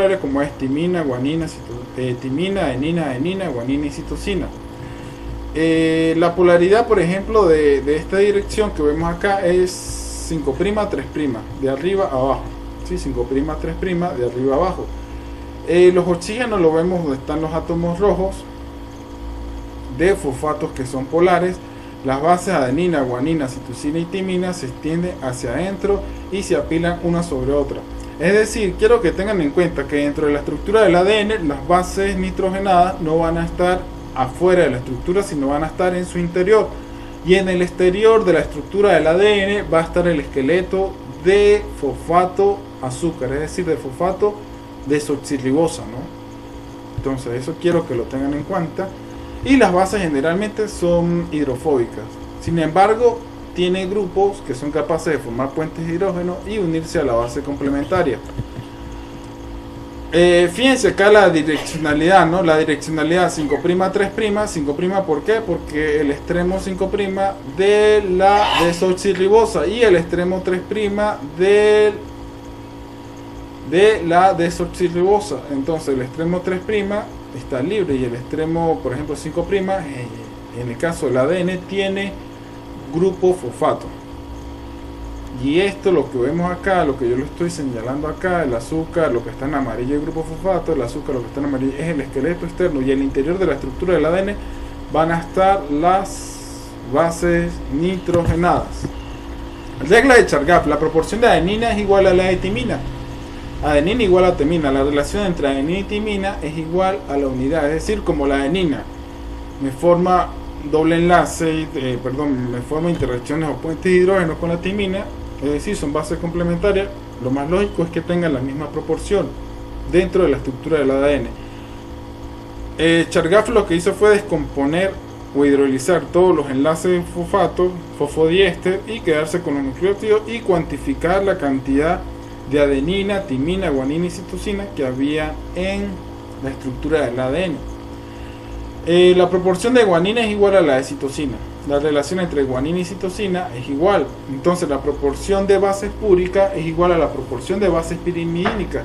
polares como es timina, guanina, timina, adenina, adenina, guanina y citosina. La polaridad, por ejemplo, de esta dirección que vemos acá es 5', 3', de arriba a abajo. ¿Sí? 5', 3' de arriba a abajo. Los oxígenos lo vemos donde están los átomos rojos de fosfatos que son polares. Las bases adenina, guanina, citosina y timina se extienden hacia adentro y se apilan una sobre otra. Es decir, quiero que tengan en cuenta que dentro de la estructura del ADN las bases nitrogenadas no van a estar afuera de la estructura, sino van a estar en su interior. Y en el exterior de la estructura del ADN va a estar el esqueleto de fosfato azúcar, es decir, de fosfato desoxirribosa, ¿no? Entonces eso quiero que lo tengan en cuenta. Y las bases generalmente son hidrofóbicas. Sin embargo, tiene grupos que son capaces de formar puentes de hidrógeno y unirse a la base complementaria. Fíjense acá la direccionalidad, ¿no? La direccionalidad 5', 3', 5', ¿por qué? Porque el extremo 5' de la desoxirribosa y el extremo 3' de la desoxirribosa. Entonces el extremo 3' está libre y el extremo, por ejemplo 5', en el caso del ADN, tiene grupo fosfato. Y esto, lo que vemos acá, lo que yo lo estoy señalando acá, el azúcar, lo que está en amarillo el grupo fosfato, el azúcar, lo que está en amarillo es el esqueleto externo, y el interior de la estructura del ADN van a estar las bases nitrogenadas. Regla de Chargaff: la proporción de adenina es igual a la de timina. Adenina igual a timina. La relación entre adenina y timina es igual a la unidad. Es decir, como la adenina me forma doble enlace, me forma interacciones o puentes de hidrógeno con la timina, es decir, son bases complementarias, lo más lógico es que tengan la misma proporción dentro de la estructura del ADN. Chargaff lo que hizo fue descomponer o hidrolizar todos los enlaces de fosfato, fosfodiéster, y quedarse con los nucleótidos y cuantificar la cantidad de adenina, timina, guanina y citosina que había en la estructura del ADN. La proporción de guanina es igual a la de citosina. La relación entre guanina y citosina es igual. Entonces la proporción de bases púricas es igual a la proporción de bases pirimidínicas.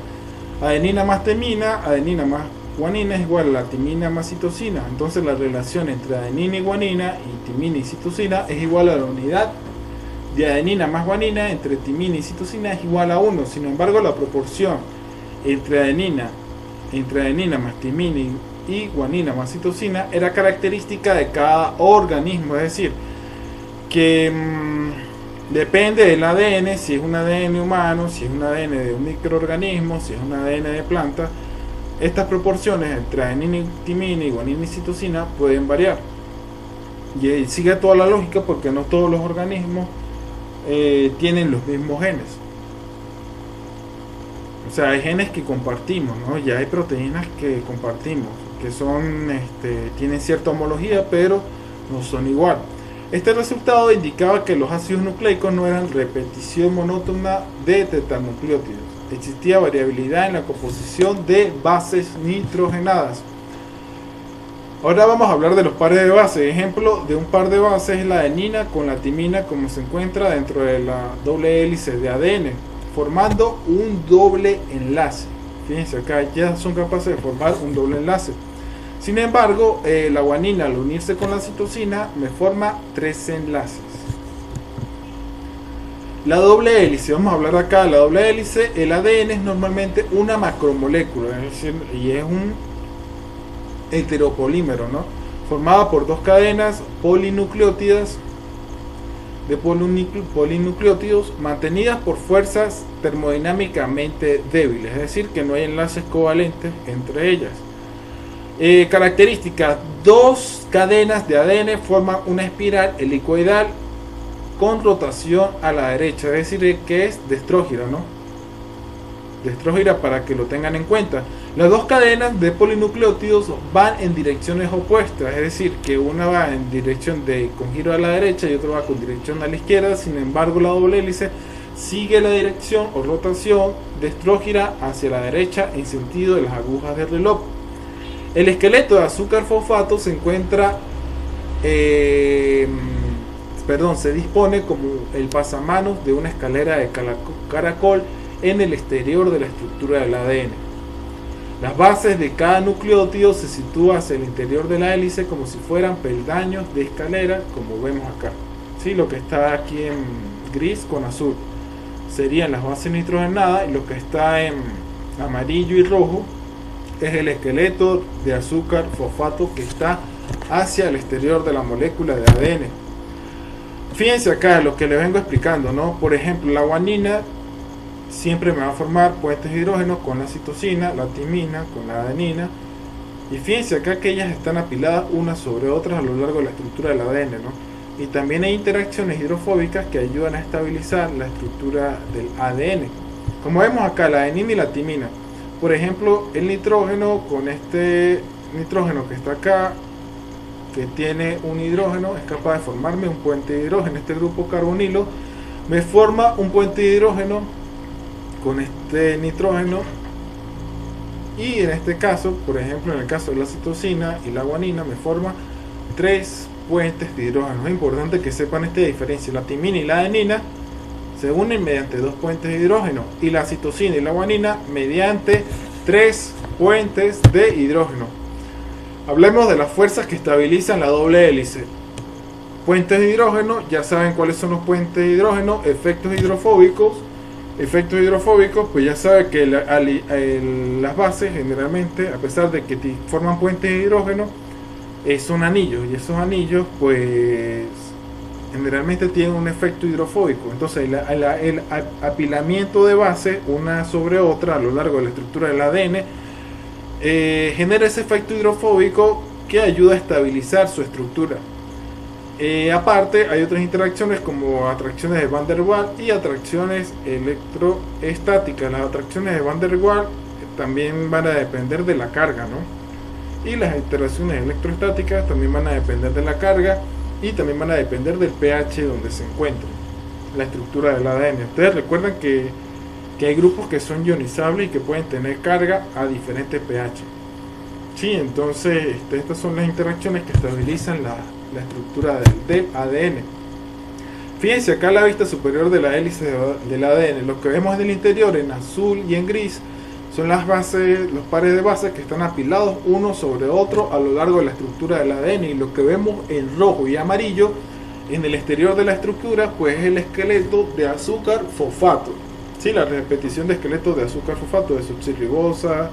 Adenina más timina, adenina más guanina es igual a la timina más citosina. Entonces la relación entre adenina y guanina y timina y citosina es igual a la unidad de adenina más guanina entre timina y citosina es igual a 1. Sin embargo, la proporción entre adenina más timina y guanina más citosina era característica de cada organismo, es decir, que depende del ADN, si es un ADN humano, si es un ADN de un microorganismo, si es un ADN de planta. Estas proporciones entre adenina, timina y guanina y citosina pueden variar, y sigue toda la lógica porque no todos los organismos tienen los mismos genes. O sea, hay genes que compartimos, ¿no? Ya hay proteínas que compartimos, que son, tienen cierta homología, pero no son igual. Este resultado indicaba que los ácidos nucleicos no eran repetición monótona de tetanucleótidos. Existía variabilidad en la composición de bases nitrogenadas. Ahora vamos a hablar de los pares de bases. Ejemplo de un par de bases es la adenina con la timina, como se encuentra dentro de la doble hélice de ADN, formando un doble enlace. Fíjense acá, ya son capaces de formar un doble enlace. Sin embargo, la guanina al unirse con la citosina me forma 3 enlaces. La doble hélice, vamos a hablar acá de la doble hélice. El ADN es normalmente una macromolécula, es decir, y es un heteropolímero, ¿no? Formada por dos cadenas polinucleótidas de polinucleótidos mantenidas por fuerzas termodinámicamente débiles, es decir, que no hay enlaces covalentes entre ellas. Características: dos cadenas de ADN forman una espiral helicoidal con rotación a la derecha, es decir, que es destrógira, ¿no? Destrógira, para que lo tengan en cuenta. Las dos cadenas de polinucleótidos van en direcciones opuestas, es decir, que una va en dirección con giro a la derecha y otra va con dirección a la izquierda. Sin embargo, la doble hélice sigue la dirección o rotación destrógira hacia la derecha en sentido de las agujas del reloj. El esqueleto de azúcar fosfato se encuentra, se dispone como el pasamanos de una escalera de caracol en el exterior de la estructura del ADN. Las bases de cada nucleótido se sitúan hacia el interior de la hélice como si fueran peldaños de escalera, como vemos acá. ¿Sí? Lo que está aquí en gris con azul serían las bases nitrogenadas, y lo que está en amarillo y rojo es el esqueleto de azúcar fosfato que está hacia el exterior de la molécula de ADN. Fíjense acá lo que les vengo explicando, ¿no? Por ejemplo, la guanina siempre me va a formar puentes de hidrógeno con la citosina, la timina con la adenina, y fíjense acá que ellas están apiladas unas sobre otras a lo largo de la estructura del ADN, ¿no? Y también hay interacciones hidrofóbicas que ayudan a estabilizar la estructura del ADN, como vemos acá, la adenina y la timina. Por ejemplo, el nitrógeno con este nitrógeno que está acá, que tiene un hidrógeno, es capaz de formarme un puente de hidrógeno. Este grupo carbonilo me forma un puente de hidrógeno con este nitrógeno, y en este caso, por ejemplo, en el caso de la citosina y la guanina, me forma 3 puentes de hidrógeno. Es importante que sepan esta diferencia. La timina y la adenina se unen mediante 2 puentes de hidrógeno, y la citosina y la guanina mediante 3 puentes de hidrógeno. Hablemos de las fuerzas que estabilizan la doble hélice. Puentes de hidrógeno, ya saben cuáles son los puentes de hidrógeno. Efectos hidrofóbicos, pues ya saben que las bases generalmente, a pesar de que forman puentes de hidrógeno, son anillos, y esos anillos pues generalmente tienen un efecto hidrofóbico. Entonces el apilamiento de bases una sobre otra a lo largo de la estructura del ADN genera ese efecto hidrofóbico que ayuda a estabilizar su estructura. Aparte hay otras interacciones como atracciones de Van der Waals y atracciones electroestáticas. Las atracciones de Van der Waals también van a depender de la carga, ¿no? Y las interacciones electroestáticas también van a depender de la carga, y también van a depender del pH donde se encuentre la estructura del ADN. Ustedes recuerdan que hay grupos que son ionizables y que pueden tener carga a diferentes pH. Sí, entonces estas son las interacciones que estabilizan la estructura del ADN. Fíjense acá la vista superior de la hélice del ADN. Lo que vemos en el interior en azul y en gris son las bases, los pares de bases que están apilados uno sobre otro a lo largo de la estructura del ADN, y lo que vemos en rojo y amarillo en el exterior de la estructura pues es el esqueleto de azúcar fosfato. Sí, la repetición de esqueletos de azúcar fosfato, desoxirribosa,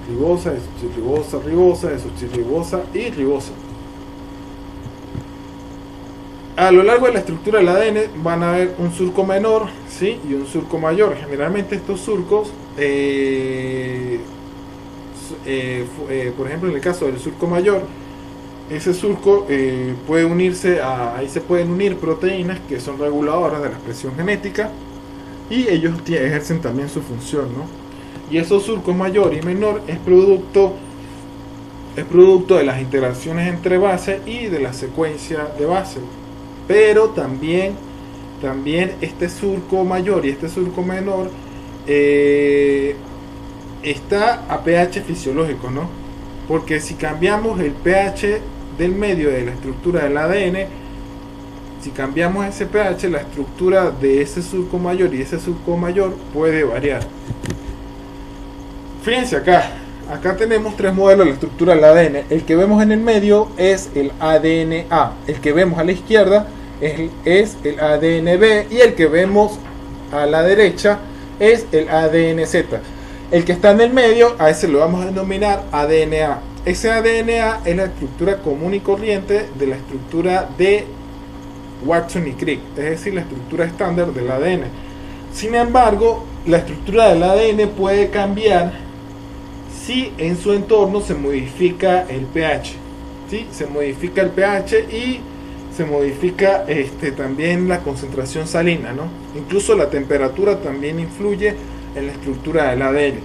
ribosa, desoxirribosa, ribosa, desoxirribosa y ribosa. A lo largo de la estructura del ADN van a haber un surco menor, ¿sí? Y un surco mayor. Generalmente estos surcos, por ejemplo en el caso del surco mayor, ese surco puede unirse ahí se pueden unir proteínas que son reguladoras de la expresión genética, y ellos ejercen también su función, ¿no? Y esos surcos mayor y menor es producto de las interacciones entre bases y de la secuencia de bases. Pero también este surco mayor y este surco menor está a pH fisiológico, ¿no? Porque si cambiamos el pH del medio de la estructura del ADN, si cambiamos ese pH, la estructura de ese surco mayor y ese surco mayor puede variar. Fíjense acá tenemos 3 modelos de la estructura del ADN. El que vemos en el medio es el ADNA, el que vemos a la izquierda es el ADNB, y el que vemos a la derecha es el ADNZ. El que está en el medio, a ese lo vamos a denominar ADNA. Ese ADNA es la estructura común y corriente de la estructura de Watson y Crick, es decir, la estructura estándar del ADN. Sin embargo, la estructura del ADN puede cambiar si en su entorno se modifica el pH. ¿Sí? Se modifica el pH y se modifica también la concentración salina, ¿no? Incluso la temperatura también influye en la estructura del ADN.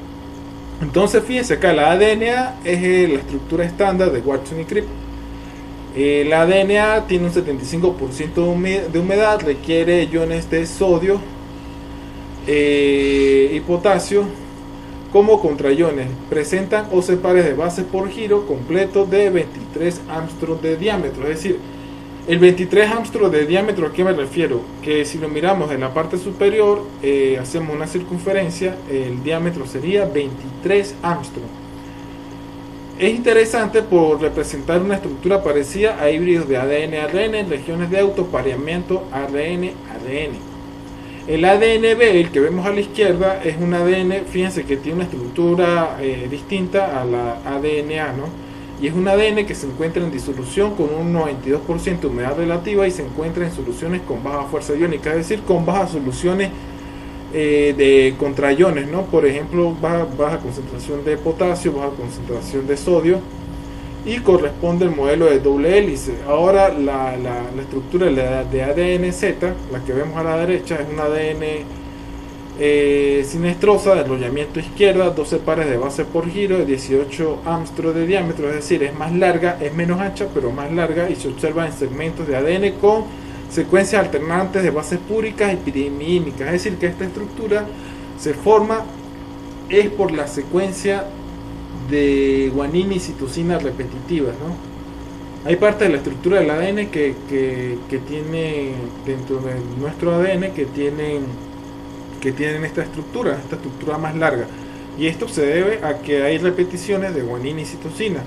Entonces fíjense acá, la ADNA es la estructura estándar de Watson y Crick. La ADNA tiene un 75% de humedad, requiere iones de sodio y potasio como contraiones. Presentan 11 pares de bases por giro completo de 23 Armstrong de diámetro. Es decir, el 23 Armstrong de diámetro, ¿a qué me refiero? Que si lo miramos en la parte superior, hacemos una circunferencia, el diámetro sería 23 Armstrong. Es interesante por representar una estructura parecida a híbridos de ADN-ARN en regiones de autopareamiento ARN-ADN. El ADN-B, el que vemos a la izquierda, es un ADN, fíjense que tiene una estructura distinta a la ADN-A, ¿no? Y es un ADN que se encuentra en disolución con un 92% de humedad relativa y se encuentra en soluciones con baja fuerza iónica, es decir, con bajas soluciones de contraiones, ¿no? Por ejemplo, baja concentración de potasio, baja concentración de sodio, y corresponde al modelo de doble hélice. Ahora la estructura de ADN Z, la que vemos a la derecha, es un ADN sinestrosa de enrollamiento izquierda, 12 pares de base por giro, de 18 Armstrong de diámetro, es decir, es más larga, es menos ancha, pero más larga, y se observa en segmentos de ADN con secuencias alternantes de bases púricas y pirimídicas, es decir, que esta estructura se forma es por la secuencia de guanina y citosina repetitivas, ¿no? Hay parte de la estructura del ADN que tiene dentro de nuestro ADN que tienen esta estructura más larga, y esto se debe a que hay repeticiones de guanina y citosina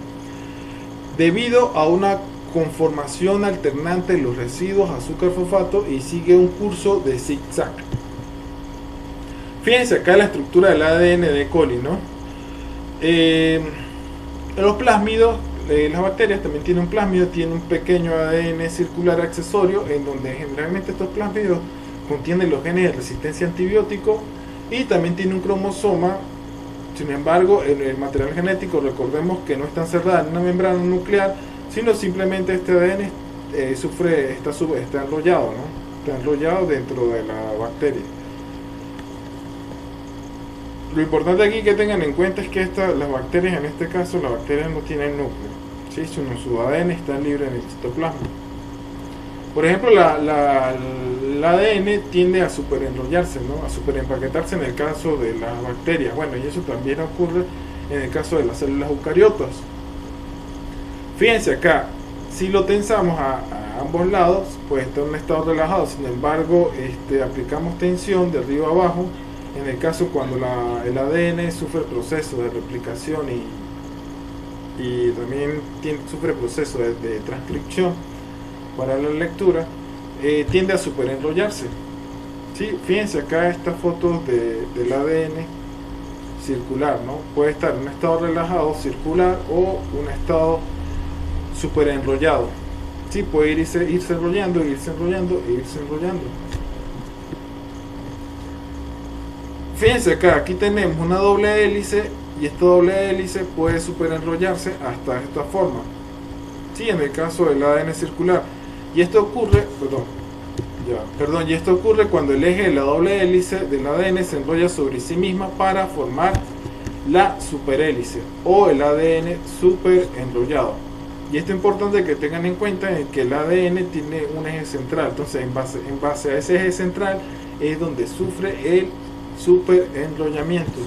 debido a una conformación alternante de los residuos azúcar-fosfato y sigue un curso de zigzag. Fíjense acá la estructura del ADN de coli, ¿no? Los plásmidos, las bacterias también tienen un plásmido, tienen un pequeño ADN circular accesorio en donde generalmente estos plásmidos contienen los genes de resistencia a antibióticos y también tiene un cromosoma. Sin embargo, en el material genético, recordemos que no está encerrada en una membrana nuclear, sino simplemente este ADN está enrollado, ¿no? Está enrollado dentro de la bacteria. Lo importante aquí que tengan en cuenta es que las bacterias, en este caso, las bacterias no tienen núcleo, ¿sí? Sino su ADN está libre en el citoplasma. Por ejemplo, el ADN tiende a superenrollarse, ¿no? A superempaquetarse en el caso de las bacterias. Bueno, y eso también ocurre en el caso de las células eucariotas. Fíjense acá, si lo tensamos a ambos lados, pues está en un estado relajado. Sin embargo, aplicamos tensión de arriba a abajo. En el caso cuando el ADN sufre el proceso de replicación y también sufre el proceso de transcripción para la lectura, tiende a superenrollarse. ¿Sí? Fíjense acá estas fotos del ADN circular, ¿no? Puede estar en un estado relajado, circular, o un estado superenrollado. ¿Sí? Puede irse enrollando, irse enrollando e irse enrollando. Fíjense acá, aquí tenemos una doble hélice y esta doble hélice puede superenrollarse hasta esta forma. Sí, en el caso del ADN circular. Y esto ocurre, y esto ocurre cuando el eje de la doble hélice del ADN se enrolla sobre sí misma para formar la superhélice o el ADN superenrollado. Y esto es importante que tengan en cuenta que el ADN tiene un eje central. Entonces, en base a ese eje central es donde sufre el superenrollamiento.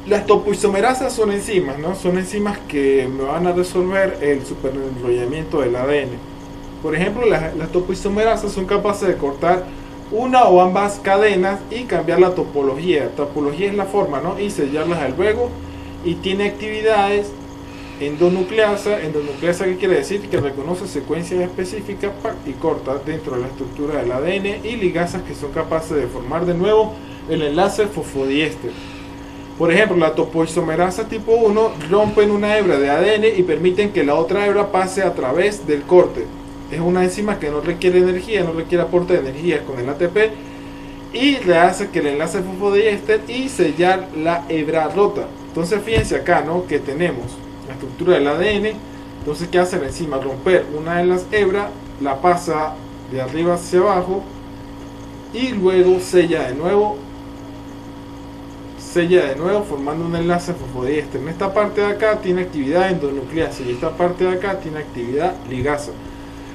Las topoisomerasas son enzimas, ¿no? Son enzimas que me van a resolver el superenrollamiento del ADN. Por ejemplo, las topoisomerasas son capaces de cortar una o ambas cadenas y cambiar la topología. Topología es la forma, ¿no? Y sellarlas luego. Y tiene actividades endonucleasa. Endonucleasa, ¿qué quiere decir? Que reconoce secuencias específicas y cortas dentro de la estructura del ADN, y ligasas que son capaces de formar de nuevo el enlace fosfodiéster. Por ejemplo, la topoisomerasa tipo 1 rompen una hebra de ADN y permiten que la otra hebra pase a través del corte. Es una enzima que no requiere energía, no requiere aporte de energía con el ATP, y le hace que el enlace fosfodiéster y sellar la hebra rota. Entonces fíjense acá, ¿no? Que tenemos la estructura del ADN. Entonces, ¿qué hace la enzima? Romper una de las hebras, la pasa de arriba hacia abajo y luego sella de nuevo formando un enlace fosfodiéster. En esta parte de acá tiene actividad endonucleasa y esta parte de acá tiene actividad ligasa.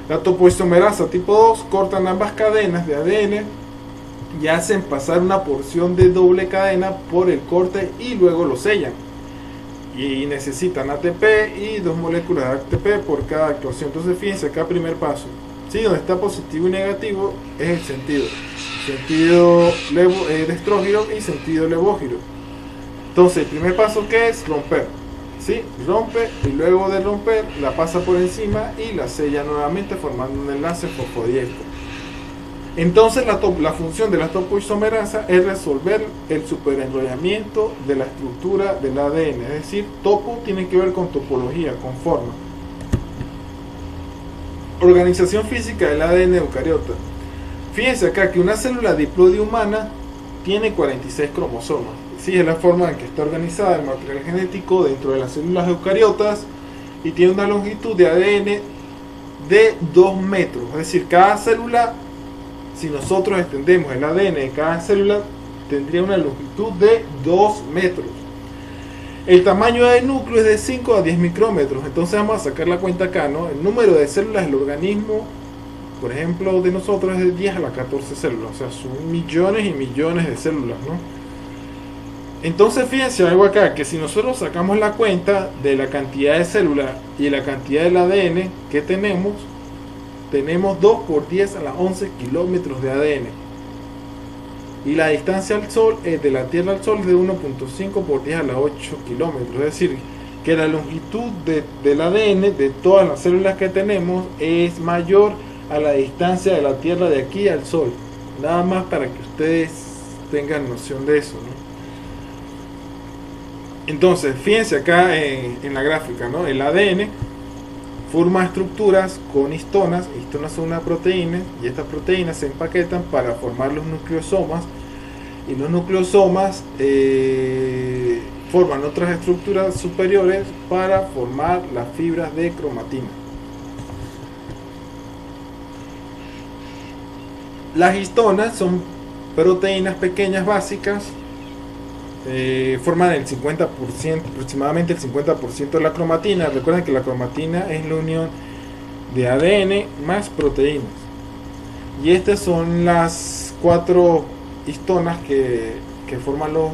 La topoisomerasa tipo 2 cortan ambas cadenas de ADN y hacen pasar una porción de doble cadena por el corte y luego lo sellan. Y necesitan ATP y 2 moléculas de ATP por cada actuación. Entonces fíjense acá, primer paso, ¿sí? Donde está positivo y negativo es el sentido destrógiro y sentido levógiro. Entonces el primer paso, ¿qué es? Romper. ¿sí? Rompe y luego de romper la pasa por encima y la sella nuevamente formando un enlace fosfodiéster. Entonces la función de la topoisomerasa es resolver el superenrollamiento de la estructura del ADN, es decir, topo tiene que ver con topología, con forma. Organización física del ADN eucariota. Fíjense acá que una célula diploide humana tiene 46 cromosomas. Sí, es la forma en que está organizada el material genético dentro de las células eucariotas y tiene una longitud de ADN de 2 metros. Es decir, cada célula, si nosotros extendemos el ADN de cada célula, tendría una longitud de 2 metros. El tamaño del núcleo es de 5 a 10 micrómetros. Entonces vamos a sacar la cuenta acá, ¿no? El número de células del organismo, por ejemplo, de nosotros es de 10 a la 14 células. O sea, son millones y millones de células, ¿no? Entonces fíjense algo acá, que si nosotros sacamos la cuenta de la cantidad de células y la cantidad del ADN que tenemos 2 por 10 a la 11 kilómetros de ADN. Y la distancia al Sol, de la Tierra al Sol, es de 1.5 por 10 a la 8 kilómetros. Es decir, que la longitud del ADN de todas las células que tenemos es mayor a la distancia de la Tierra de aquí al Sol. Nada más para que ustedes tengan noción de eso, ¿no? Entonces, fíjense acá en la gráfica, ¿no? El ADN forma estructuras con histonas. Histonas son una proteína y estas proteínas se empaquetan para formar los nucleosomas, y los nucleosomas forman otras estructuras superiores para formar las fibras de cromatina. Las histonas son proteínas pequeñas básicas, forman el 50%, aproximadamente el 50% de la cromatina. Recuerden que la cromatina es la unión de ADN más proteínas. Y estas son las 4 histonas que forman los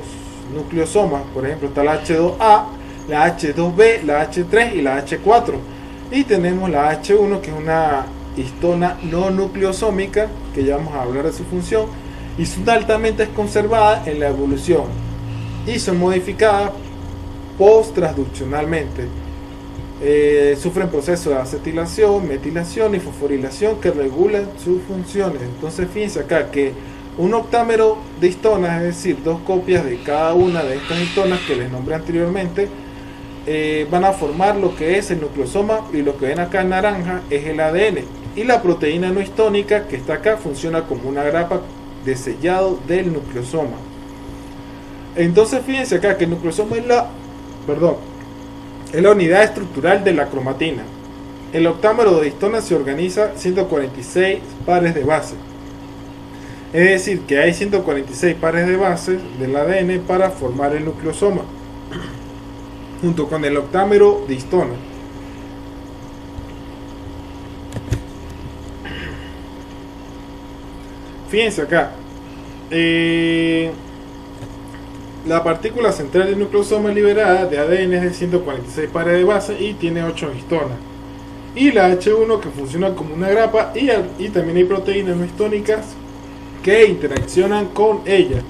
nucleosomas. Por ejemplo, está la H2A, la H2B, la H3 y la H4. Y tenemos la H1, que es una histona no nucleosómica, que ya vamos a hablar de su función, y son altamente conservadas en la evolución y son modificadas post-transduccionalmente. Sufren procesos de acetilación, metilación y fosforilación que regulan sus funciones. Entonces fíjense acá que un octámero de histonas, es decir, 2 copias de cada una de estas histonas que les nombré anteriormente, van a formar lo que es el nucleosoma, y lo que ven acá en naranja es el ADN. Y la proteína no histónica que está acá funciona como una grapa de sellado del nucleosoma. Entonces fíjense acá que el nucleosoma es la unidad estructural de la cromatina. El octámero de histonas se organiza 146 pares de bases. Es decir, que hay 146 pares de bases del ADN para formar el nucleosoma, junto con el octámero de histonas. Fíjense acá, la partícula central del nucleosoma liberada de ADN es de 146 pares de base y tiene 8 histonas. Y la H1, que funciona como una grapa, y también hay proteínas no histónicas que interaccionan con ella.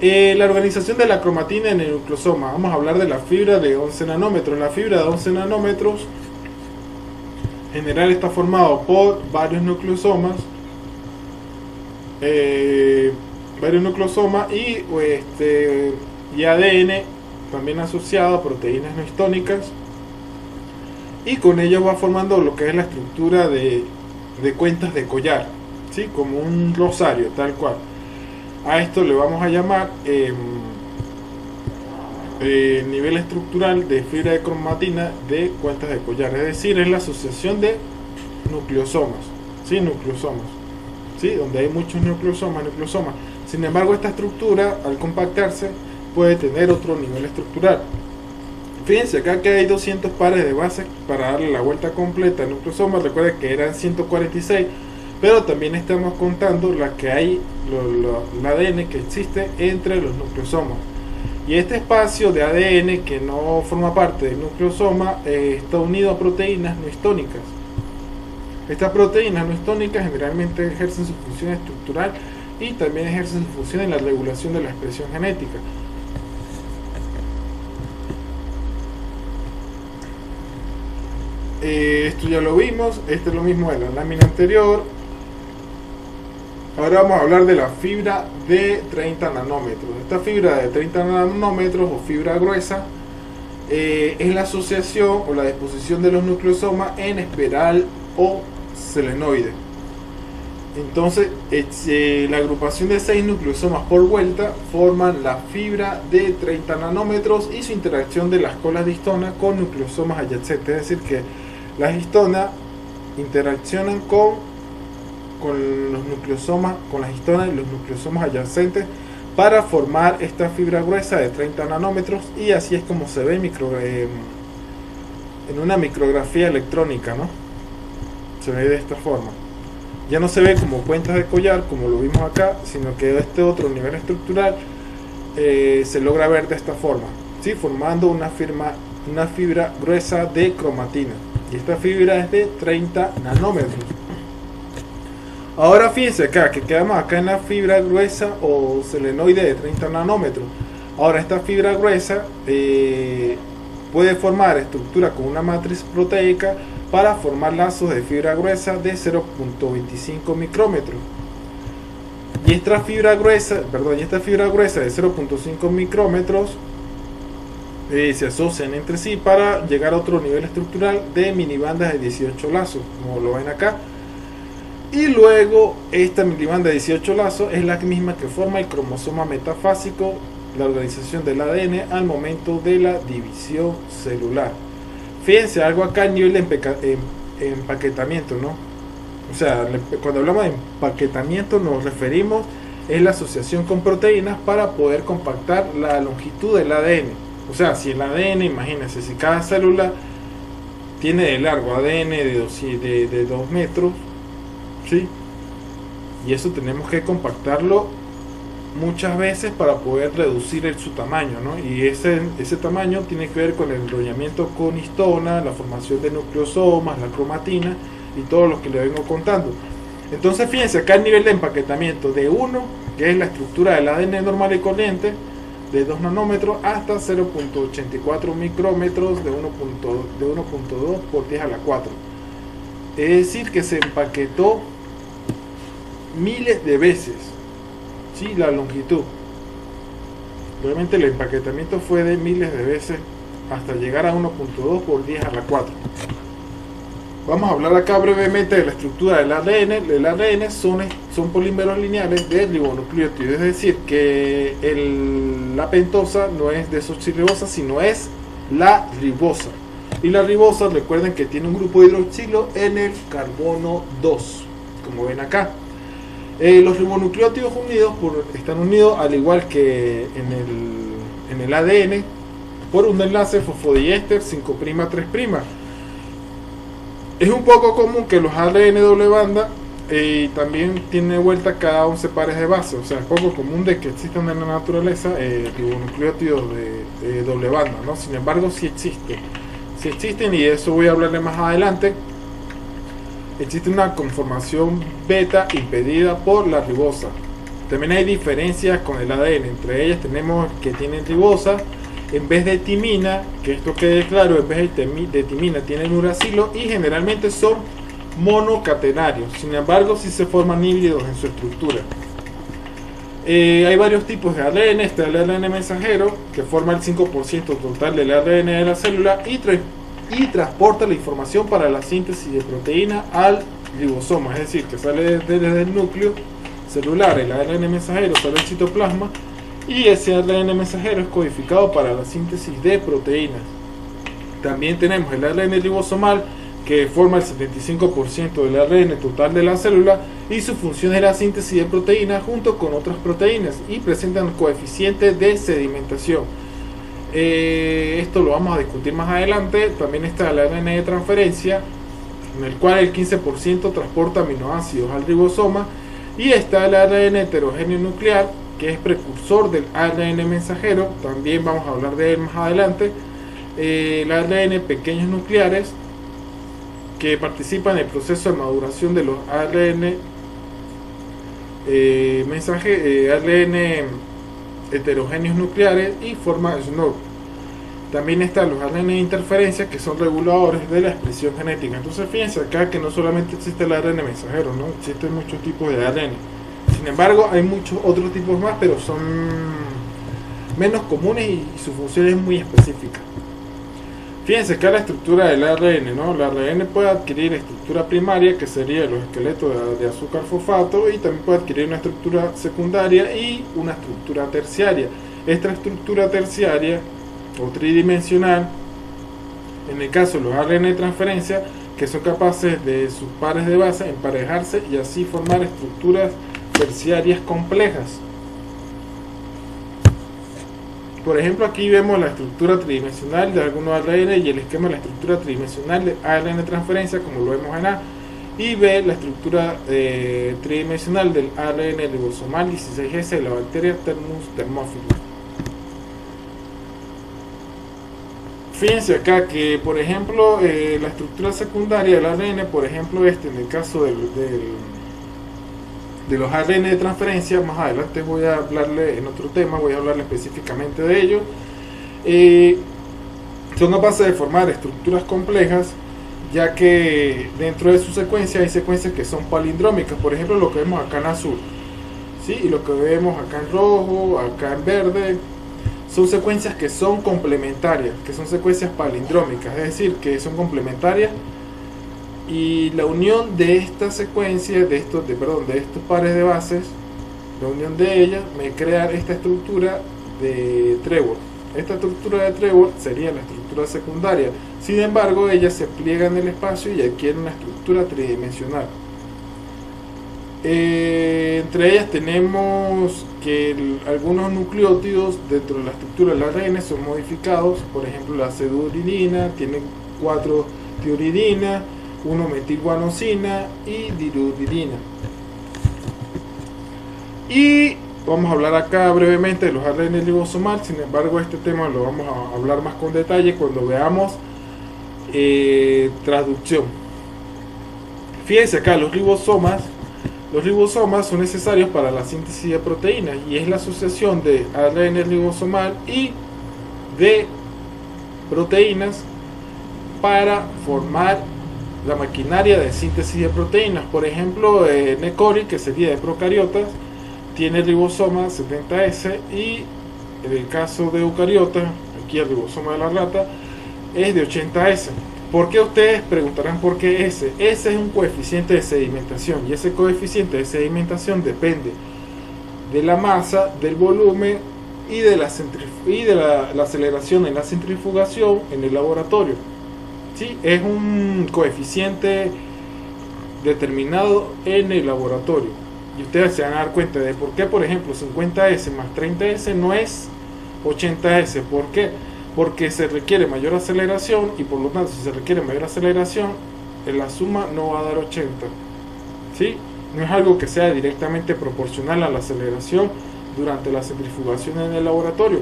La organización de la cromatina en el nucleosoma. Vamos a hablar de la fibra de 11 nanómetros. La fibra de 11 nanómetros en general está formado por varios nucleosomas, y ADN también asociado a proteínas no histónicas, y con ello va formando lo que es la estructura de cuentas de collar, ¿sí? Como un rosario, tal cual. A esto le vamos a llamar nivel estructural de fibra de cromatina de cuentas de collar, es decir, es la asociación de nucleosomas, ¿sí? Nucleosomas, ¿sí? Donde hay muchos nucleosomas. Sin embargo, esta estructura, al compactarse, puede tener otro nivel estructural. Fíjense acá que hay 200 pares de bases para darle la vuelta completa al nucleosoma. Recuerden que eran 146, pero también estamos contando la que hay, el ADN que existe entre los nucleosomas. Y este espacio de ADN que no forma parte del nucleosoma está unido a proteínas no histónicas. Estas proteínas no histónicas generalmente ejercen su función estructural y también ejercen su función en la regulación de la expresión genética. Esto ya lo vimos, este es lo mismo de la lámina anterior. Ahora vamos a hablar de la fibra de 30 nanómetros. Esta fibra de 30 nanómetros o fibra gruesa es la asociación o la disposición de los nucleosomas en espiral o selenoide. Entonces, la agrupación de 6 nucleosomas por vuelta forman la fibra de 30 nanómetros y su interacción de las colas de histona con nucleosomas adyacentes. Es decir, que las histonas interaccionan con los nucleosomas, con las histonas y los nucleosomas adyacentes para formar esta fibra gruesa de 30 nanómetros, y así es como se ve en una micrografía electrónica, ¿no? Se ve de esta forma. Ya no se ve como cuentas de collar como lo vimos acá, sino que este otro nivel estructural se logra ver de esta forma, ¿sí? Formando una fibra gruesa de cromatina, y esta fibra es de 30 nanómetros. Ahora fíjense acá, que quedamos acá en la fibra gruesa o selenoide de 30 nanómetros. Ahora esta fibra gruesa puede formar estructura con una matriz proteica para formar lazos de fibra gruesa de 0.25 micrómetros. Y esta fibra gruesa de 0.5 micrómetros se asocian entre sí para llegar a otro nivel estructural de minibandas de 18 lazos, como lo ven acá. Y luego esta minibanda de 18 lazos es la misma que forma el cromosoma metafásico, la organización del ADN al momento de la división celular. Fíjense algo acá a nivel de empaquetamiento, ¿no? O sea, cuando hablamos de empaquetamiento nos referimos a la asociación con proteínas para poder compactar la longitud del ADN. O sea, si el ADN, imagínense, si cada célula tiene de largo ADN de 2 metros, ¿sí? Y eso tenemos que compactarlo muchas veces para poder reducir su tamaño, ¿no? Y ese tamaño tiene que ver con el enrollamiento con histona, la formación de nucleosomas, la cromatina y todo lo que le vengo contando. Entonces fíjense acá el nivel de empaquetamiento de 1, que es la estructura del ADN normal y corriente, de 2 nanómetros hasta 0.84 micrómetros de 1.2 por 10 a la 4. Es decir, que se empaquetó miles de veces, ¿sí? La longitud. Realmente el empaquetamiento fue de miles de veces hasta llegar a 1.2 por 10 a la 4. Vamos a hablar acá brevemente de la estructura del ADN. El ADN son polímeros lineales de ribonucleótidos, es decir, que la pentosa no es desoxirribosa, sino es la ribosa. Y la ribosa, recuerden que tiene un grupo de hidroxilo en el carbono 2, como ven acá. Los ribonucleótidos están unidos, al igual que en el ADN, por un enlace fosfodiéster 5'3'. Es un poco común que los ADN doble banda también tiene vuelta cada 11 pares de base. O sea, es poco común de que existan en la naturaleza ribonucleótidos de doble banda, ¿no? Sin embargo, sí existen, y de eso voy a hablarle más adelante. Existe una conformación beta impedida por la ribosa. También hay diferencias con el ADN. Entre ellas tenemos que tienen ribosa en vez de timina, que esto quede claro, en vez de timina tienen uracilo, y generalmente son monocatenarios. Sin embargo, sí se forman híbridos en su estructura. Hay varios tipos de ADN. Está el ADN mensajero, que forma el 5% total del ADN de la célula y transporta la información para la síntesis de proteína al ribosoma, es decir, que sale desde el núcleo celular. El ADN mensajero sale al citoplasma, y ese ADN mensajero es codificado para la síntesis de proteínas. También tenemos el ADN ribosomal, que forma el 75% del ADN total de la célula, y su función es la síntesis de proteínas junto con otras proteínas, y presentan coeficientes de sedimentación. Esto lo vamos a discutir más adelante. También está el ADN de transferencia, en el cual el 15% transporta aminoácidos al ribosoma, y está el ADN heterogéneo nuclear, que es precursor del ADN mensajero. También vamos a hablar de él más adelante. El ADN pequeños nucleares, que participa en el proceso de maduración de los ADN ADN heterogéneos nucleares, y forma SNOR. También están los ARN de interferencia, que son reguladores de la expresión genética. Entonces fíjense acá que no solamente existe el ARN mensajero, ¿no? Existen muchos tipos de ARN. Sin embargo, hay muchos otros tipos más, pero son menos comunes y su función es muy específica. Fíjense acá la estructura del ARN, ¿no? El ARN puede adquirir estructura primaria, que sería los esqueletos de azúcar fosfato, y también puede adquirir una estructura secundaria y una estructura terciaria. Esta estructura terciaria o tridimensional, en el caso de los ARN de transferencia, que son capaces de sus pares de base emparejarse y así formar estructuras terciarias complejas. Por ejemplo, aquí vemos la estructura tridimensional de algunos ARN y el esquema de la estructura tridimensional de ARN de transferencia, como lo vemos en A, y B, la estructura tridimensional del ARN ribosomal 16S de la bacteria Thermus thermophilus. Fíjense acá que, por ejemplo, la estructura secundaria del ARN, por ejemplo, en el caso de los ARN de transferencia, más adelante voy a hablarle en otro tema, voy a hablarle específicamente de ello, son capaces de formar estructuras complejas, ya que dentro de su secuencia hay secuencias que son palindrómicas, por ejemplo lo que vemos acá en azul, ¿sí? Y lo que vemos acá en rojo, acá en verde, son secuencias que son complementarias, que son secuencias palindrómicas, es decir, que son complementarias, y la unión de esta secuencia, de estos pares de bases, la unión de ellas me crea esta estructura de Trevor. Esta estructura de Trevor sería la estructura secundaria, sin embargo ellas se pliegan en el espacio y adquieren una estructura tridimensional. Entre ellas tenemos que algunos nucleótidos dentro de la estructura del ARN son modificados, por ejemplo la pseuduridina tiene 4 tiuridina, 1 metilguanosina y diruridina. Y vamos a hablar acá brevemente de los ARN ribosomal, sin embargo este tema lo vamos a hablar más con detalle cuando veamos traducción. Fíjense acá, los ribosomas son necesarios para la síntesis de proteínas y es la asociación de ARN ribosomal y de proteínas para formar la maquinaria de síntesis de proteínas. Por ejemplo, Necori, que sería de procariotas, tiene el ribosoma 70S, y en el caso de eucariotas, aquí el ribosoma de la rata es de 80S. ¿Por qué? Ustedes preguntarán por qué ese. Ese es un coeficiente de sedimentación, y ese coeficiente de sedimentación depende de la masa, del volumen y de la aceleración en la centrifugación en el laboratorio. ¿Sí? Es un coeficiente determinado en el laboratorio, y ustedes se van a dar cuenta de por qué, por ejemplo, 50S más 30S no es 80S. ¿Por qué? Porque se requiere mayor aceleración, y por lo tanto, si se requiere mayor aceleración, la suma no va a dar 80. ¿Sí? No es algo que sea directamente proporcional a la aceleración durante la centrifugación en el laboratorio.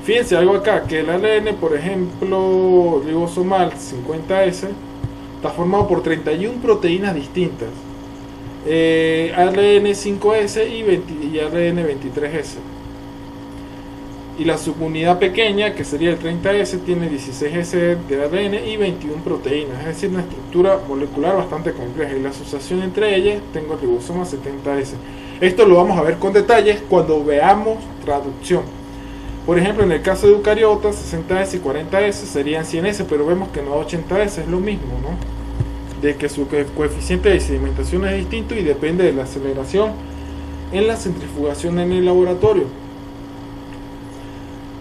Fíjense algo acá, que el ARN, por ejemplo, ribosomal 50S, está formado por 31 proteínas distintas. ARN 5S y ARN 23S. Y la subunidad pequeña, que sería el 30S, tiene 16S de ARN y 21 proteínas, es decir, una estructura molecular bastante compleja, y la asociación entre ellas tengo el ribosoma 70S. Esto lo vamos a ver con detalles cuando veamos traducción. Por ejemplo, en el caso de eucariotas, 60S y 40S serían 100S, pero vemos que no 80S, es lo mismo, ¿no? De que su coeficiente de sedimentación es distinto y depende de la aceleración en la centrifugación en el laboratorio.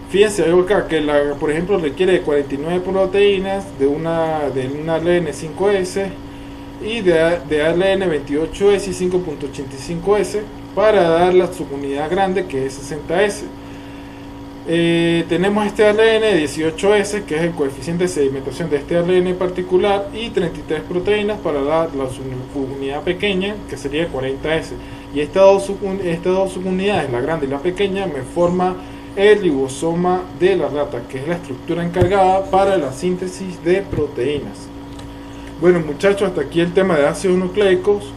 Fíjense algo acá, que por ejemplo requiere de 49 proteínas de una ARN 5S y de ARN 28S y 5.85S para dar la subunidad grande, que es 60S. Tenemos este ARN 18S, que es el coeficiente de sedimentación de este ARN en particular, y 33 proteínas para la subunidad pequeña, que sería 40S. Y estas dos subunidades, la grande y la pequeña, me forma el ribosoma de la rata, que es la estructura encargada para la síntesis de proteínas. Bueno, muchachos, hasta aquí el tema de ácidos nucleicos.